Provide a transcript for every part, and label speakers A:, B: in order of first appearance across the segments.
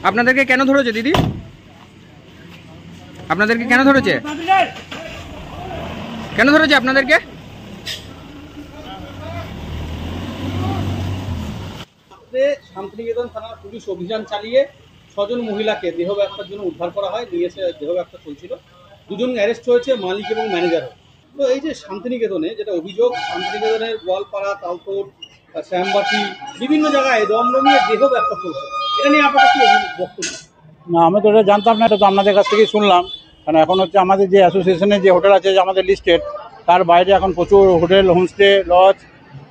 A: আপনাদেরকে কেন ধরেছে দিদি? আপনাদেরকে কেন ধরেছে? কেন ধরেছে আপনাদেরকে?
B: শান্তিনিকেতন থানার পুলিশ অভিযান চালিয়ে 6 জন মহিলাকে দেহ ব্যবসার জন্য উদ্ধার করা হয়। নিয়ে এসে দেহ ব্যবসা চলছিল, 2 জন অ্যারেস্ট হয়েছে, মালিক এবং ম্যানেজারও। তো এই যে শান্তিনিকেতনে যেটা অভিযোগ, শান্তিনিকেতনের গোয়ালপাড়া, তালতোড়, শ্যামবাটি বিভিন্ন জায়গায় দমদমিয়ে দেহ ব্যবসা চলছে, এটা নিয়ে আপনাদের কি বক্তব্য?
C: না, আমি তো এটা জানতাম না, এটা তো আপনাদের কাছ থেকেই শুনলাম। কারণ এখন হচ্ছে আমাদের যে অ্যাসোসিয়েশনের যে হোটেল আছে আমাদের লিস্টেড, তার বাইরে এখন প্রচুর হোটেল, হোমস্টে, লজ,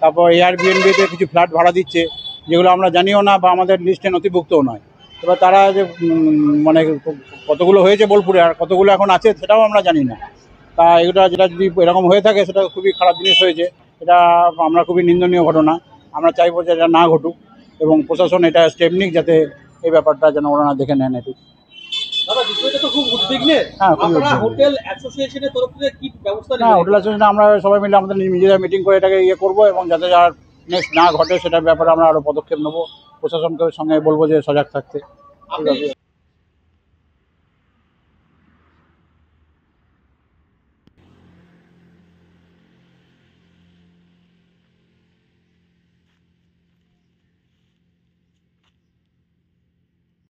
C: তারপর এয়ারবিএনবিতে কিছু ফ্ল্যাট ভাড়া দিচ্ছে, যেগুলো আমরা জানিও না বা আমাদের লিস্টে নথিভুক্তও নয়। এবার তারা যে মানে কতগুলো হয়েছে বোলপুরে আর কতগুলো এখন আছে সেটাও আমরা জানি না। তা এগুলো যেটা যদি এরকম হয়ে থাকে সেটা খুবই খারাপ জিনিস হয়েছে, এটা আমরা খুবই নিন্দনীয় ঘটনা। আমরা চাইবো যে এটা না ঘটুক এবং প্রশাসন এটা স্টেপ নিক যাতে এই ব্যাপারটা যেন ওরা দেখে নেন। একটু
B: দাদা, বিষয়টা তো খুব উদ্বিগ্নের।
C: হ্যাঁ,
B: আপনারা হোটেল অ্যাসোসিয়েশনের তরফ থেকে কি ব্যবস্থা
C: না, হোটেল অ্যাসোসিয়েশনে আমরা সবাই মিলে আমাদের নিজেরা মিটিং করে এটাকে করবো এবং যাতে যার নেক্সট না ঘটে সেটার ব্যাপারে আমরা আরও পদক্ষেপ নেবো। প্রশাসনকে সঙ্গে বলবো যে সজাগ থাকতে।